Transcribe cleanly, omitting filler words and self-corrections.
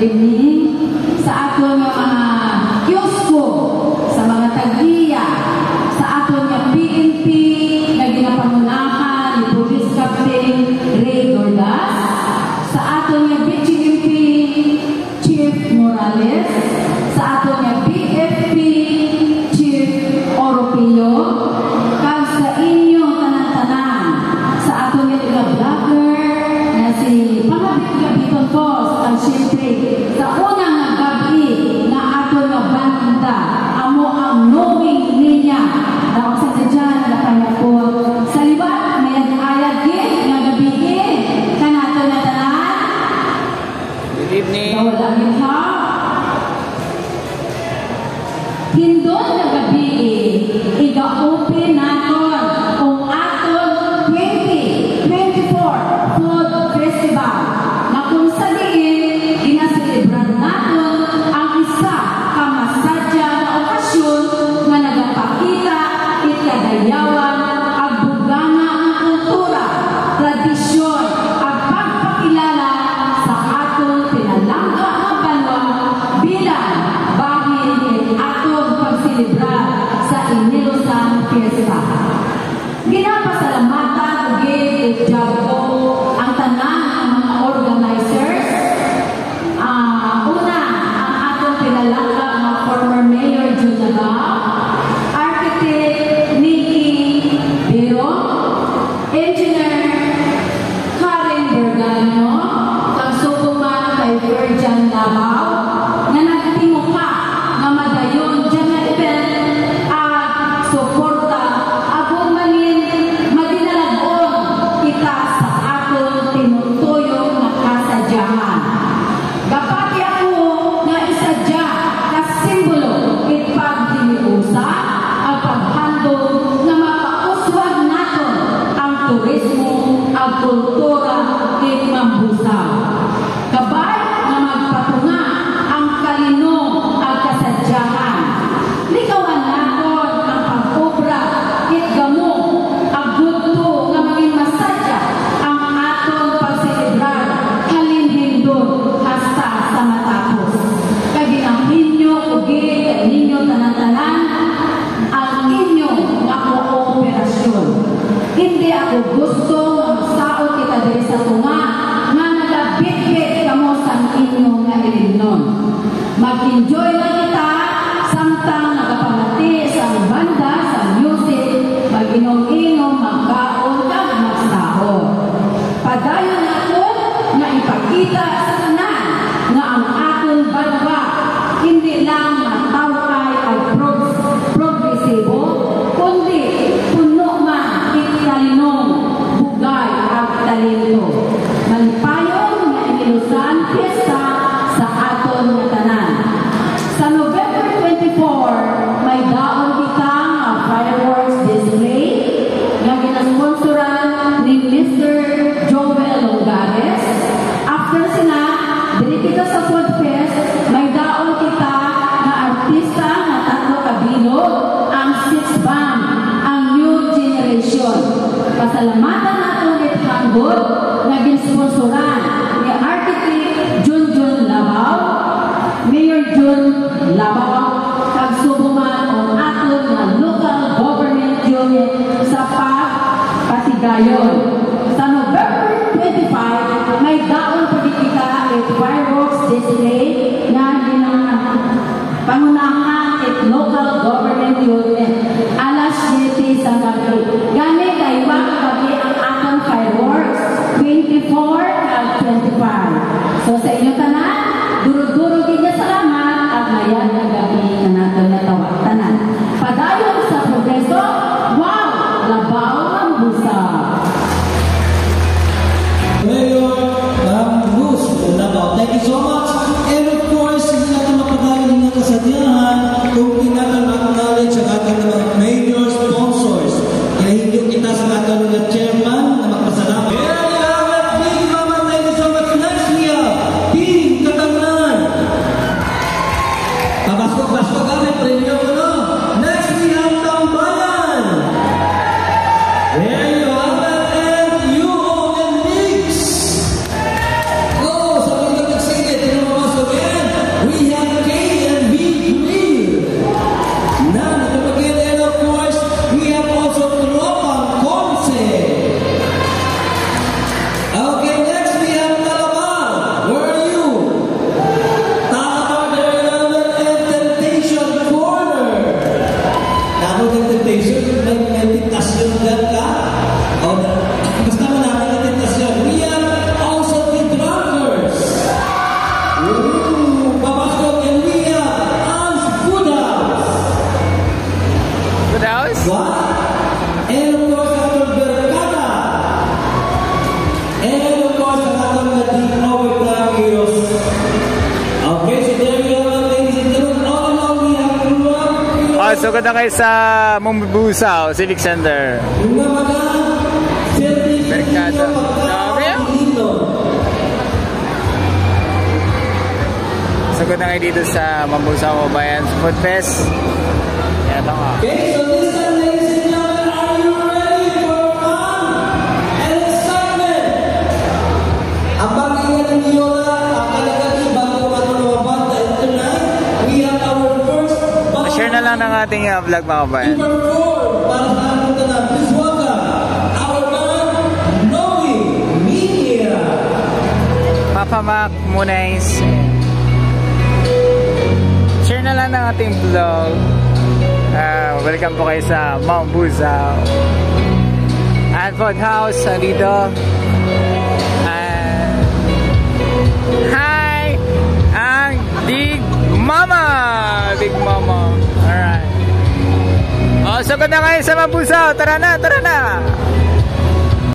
evening sa aton nga mga kiosko, sa mga tagiya, sa aton nga PNP na ginapangunahan ni Police Captain Ray Gordas, sa aton nga BGMP Chief Morales, sa aton nga BFP Chief Oropillo, kag sa inyo tanan-tanan, sa aton nga taga-vlogger na si Pangabit-Gabiton Boss, ang siyempre sa unang gabi na aton nga banda, amo ang knowing niya na sa sadyan na kanya po sa libat may ayag din nga gabi kanato na tanan. Good evening. Dawalangin ha. Hindon na gabi iga-open naton kung aton 2024 Food Festival na kung sa diin ginaselebrar naton ang isa ka masadya na okasyon nga nagapakita ikadayawan ang bugana ng kultura, tradisyon at pagpakilala sa aton pinalangga ng banwa bilang bahin ng aton pagselebrar sa Inilusan Fiesta. Ginapasalamatan ug jabo ang tanan ng mga organizers. Una, ang aton pinalangga ng former Mayor Jun Labao, Architect Nikki Biro, Engineer Karen Bergano, kang sukuman kay Virgin Labao, na nagtimuka nga madayon dyan na event at suporta agong madinalagon kita sa aton tinutuyong na kasadyahan. Gapati ako nga isadya na simbolo ipagdiniusa ang paghandog na mapauswag naton ang turismo, ang kultura at mambusaw. Kabay na magpatunga ang kalinong at kasadyahan. Likawan naton ang pag-obra at gamo ang gusto na maging masadya ang aton pagselebrar halin-hindon hasta sa matapos. Kaginamhinyo ugit ninyo tanan-tanan ang inyong nakooperasyon. Hindi ako gusto magsaot kita diri sa tunga nga nagabit-bit kamo sa inyong nga ilimnon. Mag-enjoy lang kita samtang nagapangati sa banda, sa music, mag-inom-inom, magkaon, kag magsahod. Padayon ako na ipakita sa tanan nga ang aton banwa hindi lang matawkay ang progresibo, kundi puno man italinong bugay at talento. Malipayong nga Inilusan Fiesta sa aton nga tanan. Sa November 24, may daon kita nga fireworks display nga ginasponsoran ni Mr. Joel Longares. After sina, dili kita sa Food Fest, may daon kita na artista na tatlo kabilog, ang Six Band, ang New Generation. Pasalamatan natin it hanggol na ginsponsoran ni Architect Junjun Labao, Mayor Jun Labao, kagsubuman ang aton na local government unit sa Pasigayon. Sa November 25, may daon pa kita at fireworks display na pangunahan at local government unit alas 7 sa gabi. Gani kay gabi ang atong fireworks 24 at 25. So sa inyo tanan, duro-duro din niya salamat at mayan na gabi na natin natawag-tanan. Padayon sa progreso, wow! Labaw ang busa! Mayor Bruce Labao, thank you so much. And of course, hindi natin mapagaling ng kasadyahan kung hindi natin ma-acknowledge ang ating mga major sponsors. Kinahinyo kita sa ating mga chairman na magpasalamat. Here you have it, big mama, thank you so much. Next we have Big Katangan. Pabasko-basko kami, premium ko no. Next we have Tambayan. There you have it, and you and Mix. Oh, sa mga nagsingit, tinamamaso sugod na kayo sa Mambusaw Civic Center. Yung mga Merkado. Dami yan. Sugod na kayo dito sa Mambusaw Bayan Food Fest. Yan ito nga. Okay, so listen, ladies and gentlemen, are you ready for fun and excitement? Ang pagkakita ng Yola, ang kalagati bago matulungan dahil tonight, we have our first Share na lang ng ating vlog mga kabayan. para sa ating tanang. Please welcome our band, Noe Media. Papa Mac Munays. Share na lang ng ating vlog. Welcome po kayo sa Mambusaw Food House dito. Hi! Ang Big Mama! Big Mama. Alright. Sugod na kayo sa Mambusaw. Tara na, tara na!